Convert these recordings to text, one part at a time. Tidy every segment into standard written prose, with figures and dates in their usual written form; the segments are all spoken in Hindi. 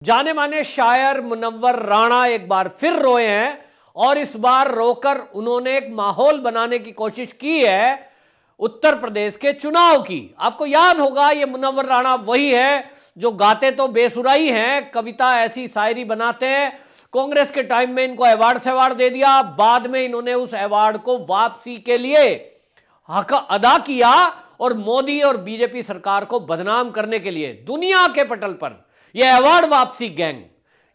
जाने माने शायर मुनव्वर राणा एक बार फिर रोए हैं और इस बार रोकर उन्होंने एक माहौल बनाने की कोशिश की है उत्तर प्रदेश के चुनाव की। आपको याद होगा ये मुनव्वर राणा वही है जो गाते तो बेसुराई हैं, कविता ऐसी शायरी बनाते हैं। कांग्रेस के टाइम में इनको अवार्ड दे दिया, बाद में इन्होंने उस अवार्ड को वापसी के लिए हक अदा किया और मोदी और बीजेपी सरकार को बदनाम करने के लिए दुनिया के पटल पर यह अवार्ड वापसी गैंग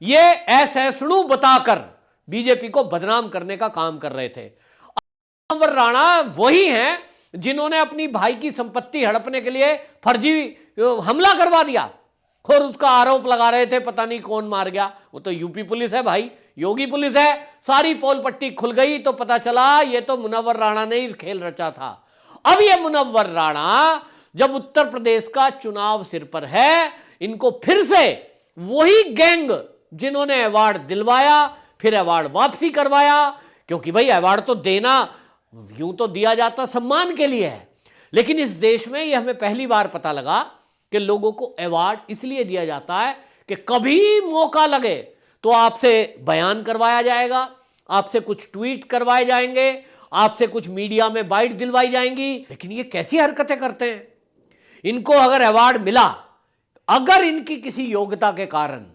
ये ऐसैसणु बताकर बीजेपी को बदनाम करने का काम कर रहे थे। मुनव्वर राणा वही हैं जिन्होंने अपनी भाई की संपत्ति हड़पने के लिए फर्जी हमला करवा दिया और उसका आरोप लगा रहे थे पता नहीं कौन मार गया। वो तो यूपी पुलिस है भाई, योगी पुलिस है। सारी पोल पट्टी खुल गई तो पता चला ये तो मुनव्वर राणा ने ही खेल रचा था। अब ये मुनव्वर राणा जब उत्तर प्रदेश का चुनाव सिर पर है, इनको फिर से वही गैंग जिन्होंने अवार्ड दिलवाया फिर अवार्ड वापसी करवाया, क्योंकि भाई अवार्ड तो देना यूं तो दिया जाता सम्मान के लिए है, लेकिन इस देश में यह हमें पहली बार पता लगा कि लोगों को अवार्ड इसलिए दिया जाता है कि कभी मौका लगे तो आपसे बयान करवाया जाएगा, आपसे कुछ ट्वीट करवाए जाएंगे, आपसे कुछ मीडिया में बाइट दिलवाई जाएंगी। लेकिन ये कैसी हरकतें करते हैं? इनको अगर अवार्ड मिला, अगर इनकी किसी योग्यता के कारण,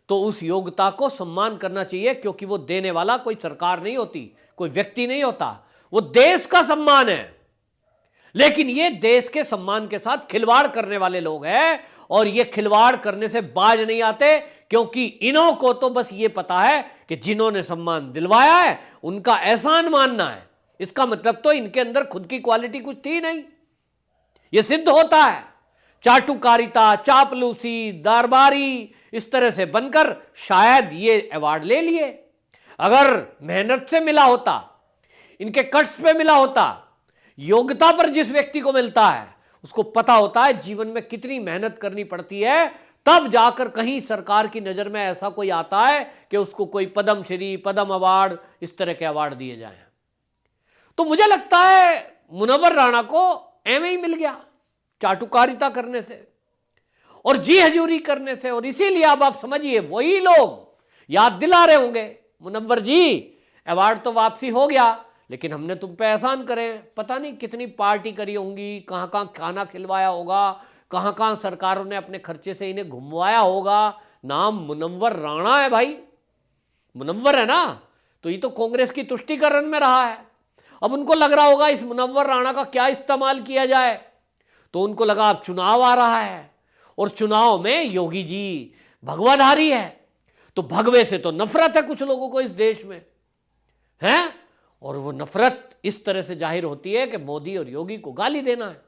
तो उस योग्यता को सम्मान करना चाहिए, क्योंकि वो देने वाला कोई सरकार नहीं होती, कोई व्यक्ति नहीं होता, वो देश का सम्मान है। लेकिन ये देश के सम्मान के साथ खिलवाड़ करने वाले लोग हैं और ये खिलवाड़ करने से बाज नहीं आते, क्योंकि इन्हों को तो बस ये पता है कि जिन्होंने सम्मान दिलवाया है उनका एहसान मानना है। इसका मतलब तो इनके अंदर खुद की क्वालिटी कुछ थी नहीं। यह सिद्ध होता है चाटुकारिता, चापलूसी, दरबारी इस तरह से बनकर शायद ये अवार्ड ले लिए। अगर मेहनत से मिला होता, इनके कट्स पे मिला होता, योग्यता पर जिस व्यक्ति को मिलता है उसको पता होता है जीवन में कितनी मेहनत करनी पड़ती है, तब जाकर कहीं सरकार की नजर में ऐसा कोई आता है कि उसको कोई पद्म श्री, पद्म अवार्ड, इस तरह के अवार्ड दिए जाएं। तो मुझे लगता है मुनव्वर राणा को एवं ही मिल गया चाटुकारिता करने से और जी हजूरी करने से। और इसीलिए अब आप समझिए वही लोग याद दिला रहे होंगे, मुनव्वर जी अवार्ड तो वापसी हो गया, लेकिन हमने तुम पे एहसान करे, पता नहीं कितनी पार्टी करी होंगी, कहां कहां खाना खिलवाया होगा, कहां कहां सरकारों ने अपने खर्चे से इन्हें घुमवाया होगा। नाम मुनव्वर राणा है भाई, मुनव्वर है ना, तो ये तो कांग्रेस की तुष्टीकरण में रहा है। अब उनको लग रहा होगा इस मुनव्वर राणा का क्या इस्तेमाल किया जाए, तो उनको लगा अब चुनाव आ रहा है और चुनाव में योगी जी भगवाधारी है, तो भगवे से तो नफरत है कुछ लोगों को इस देश में है, और वो नफरत इस तरह से जाहिर होती है कि मोदी और योगी को गाली देना है।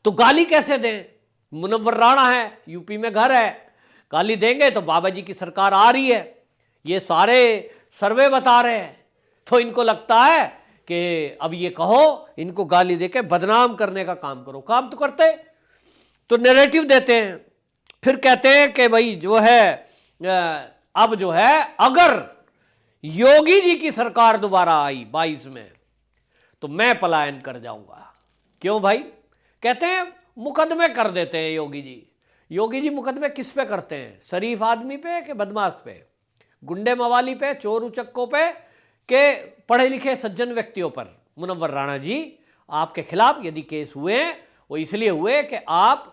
तो गाली कैसे दें? मुनव्वर राणा है, यूपी में घर है, गाली देंगे तो बाबा जी की सरकार आ रही है, ये सारे सर्वे बता रहे हैं। तो इनको लगता है कि अब ये कहो, इनको गाली देके बदनाम करने का काम करो। काम तो करते, तो नैरेटिव देते हैं, फिर कहते हैं कि भाई जो है अब जो है अगर योगी जी की सरकार दोबारा आई 22 में तो मैं पलायन कर जाऊंगा। क्यों भाई? कहते हैं मुकदमे कर देते हैं योगी जी। योगी जी मुकदमे किस पे करते हैं? शरीफ आदमी पे कि बदमाश पे, गुंडे मवाली पे, चोर उचक्कों पे के पढ़े लिखे सज्जन व्यक्तियों पर? मुनव्वर राणा जी आपके खिलाफ यदि केस हुए हैं वो इसलिए हुए कि आप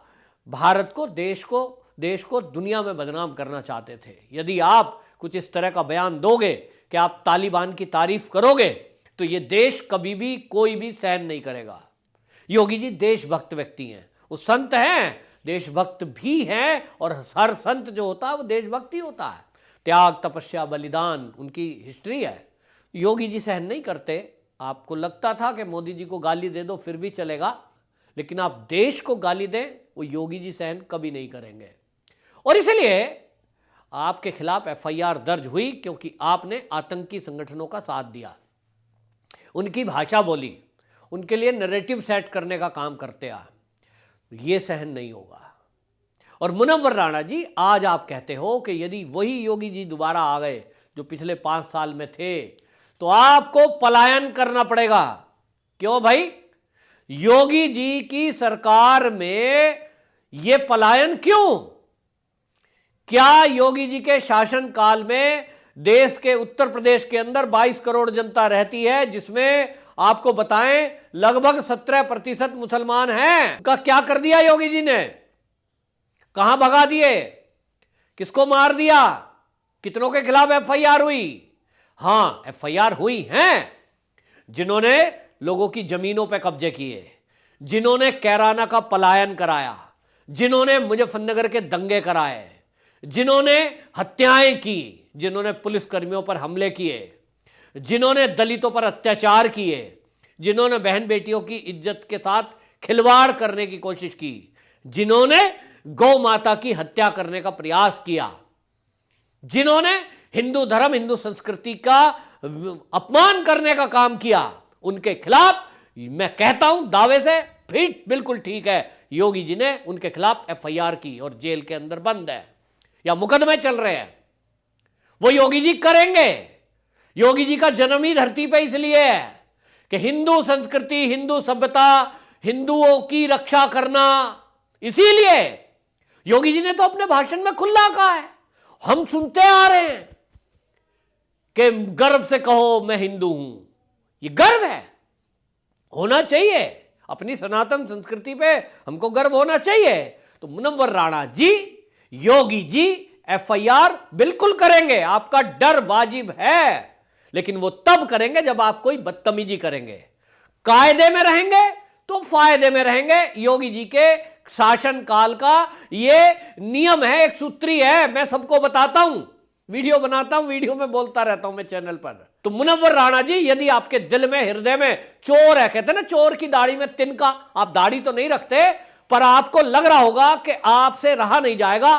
भारत को, देश को दुनिया में बदनाम करना चाहते थे। यदि आप कुछ इस तरह का बयान दोगे कि आप तालिबान की तारीफ करोगे तो ये देश कभी भी कोई भी सहन नहीं करेगा। योगी जी देशभक्त व्यक्ति हैं, वो संत हैं, देशभक्त भी हैं, और हर संत जो होता है वो देशभक्त ही होता है। त्याग, तपस्या, बलिदान उनकी हिस्ट्री है। योगी जी सहन नहीं करते। आपको लगता था कि मोदी जी को गाली दे दो फिर भी चलेगा, लेकिन आप देश को गाली दें वो योगी जी सहन कभी नहीं करेंगे। और इसलिए आपके खिलाफ एफआईआर दर्ज हुई, क्योंकि आपने आतंकी संगठनों का साथ दिया, उनकी भाषा बोली, उनके लिए नैरेटिव सेट करने का काम करते आ। ये सहन नहीं होगा। और मुनव्वर राणा जी आज आप कहते हो कि यदि वही योगी जी दोबारा आ गए जो पिछले 5 साल में थे तो आपको पलायन करना पड़ेगा। क्यों भाई? योगी जी की सरकार में ये पलायन क्यों? क्या योगी जी के शासनकाल में देश के उत्तर प्रदेश के अंदर 22 करोड़ जनता रहती है, जिसमें आपको बताएं लगभग 17% मुसलमान हैं, उनका क्या कर दिया योगी जी ने? कहां भगा दिए? किसको मार दिया? कितनों के खिलाफ एफआईआर हुई? हां, एफआईआर हुई हैं जिन्होंने लोगों की जमीनों पर कब्जे किए, जिन्होंने कैराना का पलायन कराया, जिन्होंने मुजफ्फरनगर के दंगे कराए, जिन्होंने हत्याएं की, जिन्होंने पुलिसकर्मियों पर हमले किए, जिन्होंने दलितों पर अत्याचार किए, जिन्होंने बहन बेटियों की इज्जत के साथ खिलवाड़ करने की कोशिश की, जिन्होंने गौ माता की हत्या करने का प्रयास किया, जिन्होंने हिंदू धर्म, हिंदू संस्कृति का अपमान करने का काम किया, उनके खिलाफ मैं कहता हूं दावे से, फिट बिल्कुल ठीक है, योगी जी ने उनके खिलाफ एफआईआर की और जेल के अंदर बंद है या मुकदमे चल रहे हैं। वो योगी जी करेंगे। योगी जी का जन्म ही धरती पे इसलिए है कि हिंदू संस्कृति, हिंदू सभ्यता, हिंदुओं की रक्षा करना, इसीलिए योगी जी ने तो अपने भाषण में खुला कहा है, हम सुनते आ रहे हैं कि गर्व से कहो मैं हिंदू हूं। ये गर्व है, होना चाहिए, अपनी सनातन संस्कृति पे हमको गर्व होना चाहिए। तो मुनव्वर राणा जी, योगी जी एफआईआर बिल्कुल करेंगे, आपका डर वाजिब है, लेकिन वो तब करेंगे जब आप कोई बदतमीजी करेंगे। कायदे में रहेंगे तो फायदे में रहेंगे। योगी जी के शासनकाल का ये नियम है, एक सूत्री है, मैं सबको बताता हूं, वीडियो बनाता हूं, वीडियो में बोलता रहता हूं मैं चैनल पर। तो मुनव्वर राणा जी, यदि आपके दिल में, हृदय में चोर है, कहते ना चोर की दाढ़ी में तिनका, आप दाढ़ी तो नहीं रखते, पर आपको लग रहा होगा कि आपसे रहा नहीं जाएगा,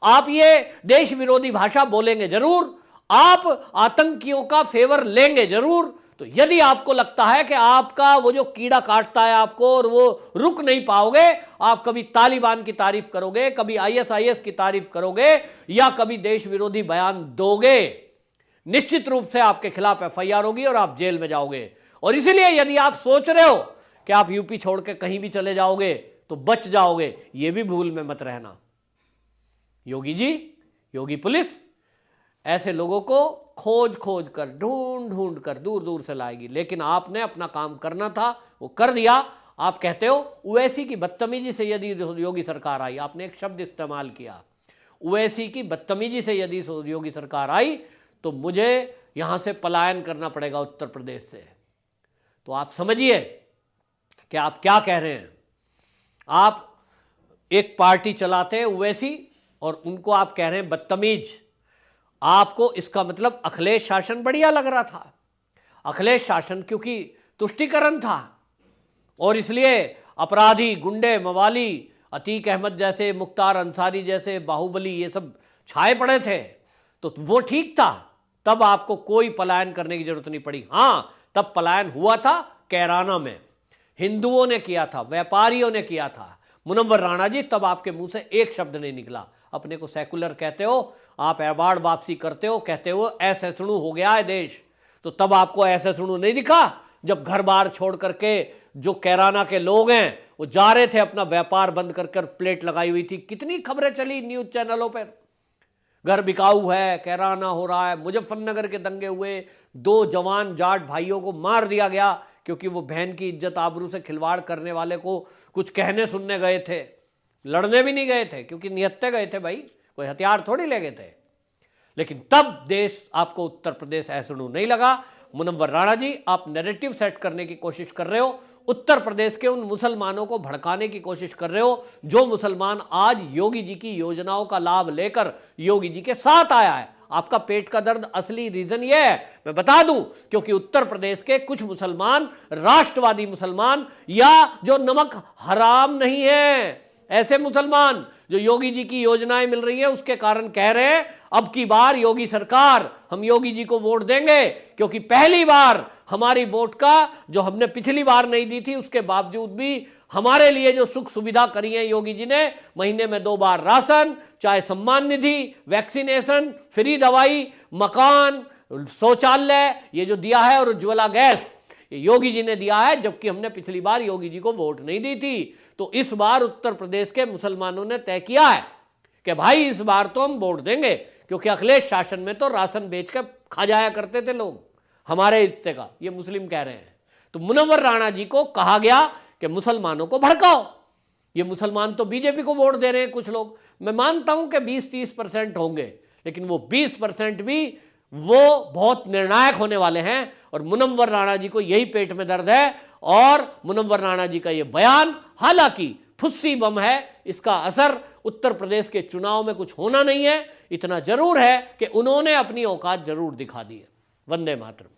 आप ये देश विरोधी भाषा बोलेंगे जरूर, आप आतंकियों का फेवर लेंगे जरूर। तो यदि आपको लगता है कि आपका वो जो कीड़ा काटता है आपको और वो रुक नहीं पाओगे, आप कभी तालिबान की तारीफ करोगे, कभी आईएसआईएस की तारीफ करोगे या कभी देश विरोधी बयान दोगे, निश्चित रूप से आपके खिलाफ एफआईआर होगी और आप जेल में जाओगे। और इसीलिए यदि आप सोच रहे हो कि आप यूपी छोड़ के कहीं भी चले जाओगे तो बच जाओगे, ये भी भूल में मत रहना। योगी जी, योगी पुलिस ऐसे लोगों को खोज खोज कर, ढूंढ ढूंढ कर दूर दूर से लाएगी, लेकिन आपने अपना काम करना था, वो कर दिया। आप कहते हो ओवैसी की बदतमीजी से यदि योगी सरकार आई, आपने एक शब्द इस्तेमाल किया, ओवैसी की बदतमीजी से यदि योगी सरकार आई तो मुझे यहां से पलायन करना पड़ेगा उत्तर प्रदेश से। तो आप समझिए कि आप क्या कह रहे हैं। आप एक पार्टी चलाते हैं ओवैसी और उनको आप कह रहे हैं बदतमीज। आपको इसका मतलब अखिलेश शासन बढ़िया लग रहा था। अखिलेश शासन क्योंकि तुष्टीकरण था और इसलिए अपराधी, गुंडे, मवाली, अतीक अहमद जैसे, मुख्तार अंसारी जैसे, बाहुबली, ये सब छाए पड़े थे, तो वो ठीक था, तब आपको कोई पलायन करने की जरूरत नहीं पड़ी। हां, तब पलायन हुआ था कैराना में, हिंदुओं ने किया था, व्यापारियों ने किया था। मुनव्वर राणा जी, तब आपके मुंह से एक शब्द नहीं निकला। अपने को सेकुलर कहते हो, आप अवार्ड वापसी करते हो, कहते हो ऐसेसणु हो गया है देश, तो तब आपको ऐसेसणु नहीं दिखा जब घर बार छोड़ करके जो कैराना के लोग हैं वो जा रहे थे अपना व्यापार बंद कर प्लेट लगाई हुई थी। कितनी खबरें चली न्यूज चैनलों पर, घर बिकाऊ है, कैराना हो रहा है। मुजफ्फरनगर के दंगे हुए, 2 जवान जाट भाइयों को मार दिया गया क्योंकि वो बहन की इज्जत आबरू से खिलवाड़ करने वाले को कुछ कहने सुनने गए थे, लड़ने भी नहीं गए थे क्योंकि निहत्ते गए थे भाई, कोई हथियार थोड़ी ले गए थे। लेकिन तब देश आपको उत्तर प्रदेश ऐसणु नहीं लगा। मुनव्वर राणा जी, आप नैरेटिव सेट करने की कोशिश कर रहे हो, उत्तर प्रदेश के उन मुसलमानों को भड़काने की कोशिश कर रहे हो जो मुसलमान आज योगी जी की योजनाओं का लाभ लेकर योगी जी के साथ आया है। आपका पेट का दर्द असली रीजन यह है, मैं बता दूं, क्योंकि उत्तर प्रदेश के कुछ मुसलमान, राष्ट्रवादी मुसलमान या जो नमक हराम नहीं है, ऐसे मुसलमान जो योगी जी की योजनाएं मिल रही है उसके कारण कह रहे हैं अब की बार योगी सरकार, हम योगी जी को वोट देंगे, क्योंकि पहली बार हमारी वोट का जो हमने पिछली बार नहीं दी थी उसके बावजूद भी हमारे लिए जो सुख सुविधा करी है योगी जी ने, महीने में 2 बार राशन, चाहे सम्मान निधि, वैक्सीनेशन, फ्री दवाई, मकान, शौचालय, ये जो दिया है, और उज्ज्वला गैस, ये योगी जी ने दिया है, जबकि हमने पिछली बार योगी जी को वोट नहीं दी थी। तो इस बार उत्तर प्रदेश के मुसलमानों ने तय किया है कि भाई इस बार तो हम वोट देंगे, क्योंकि अखिलेश शासन में तो राशन बेच कर खा जाया करते थे लोग हमारे हिस्से का, ये मुस्लिम कह रहे हैं। तो मुनव्वर राणा जी को कहा गया कि मुसलमानों को भड़काओ। ये मुसलमान तो बीजेपी को वोट दे रहे हैं कुछ लोग, मैं मानता हूं कि 20-30% होंगे, लेकिन वो 20% भी वो बहुत निर्णायक होने वाले हैं। और मुनव्वर राणा जी को यही पेट में दर्द है। और मुनव्वर राणा जी का ये बयान हालांकि फुस्सी बम है, इसका असर उत्तर प्रदेश के चुनाव में कुछ होना नहीं है। इतना जरूर है कि उन्होंने अपनी औकात जरूर दिखा दी है। वंदे मातरम।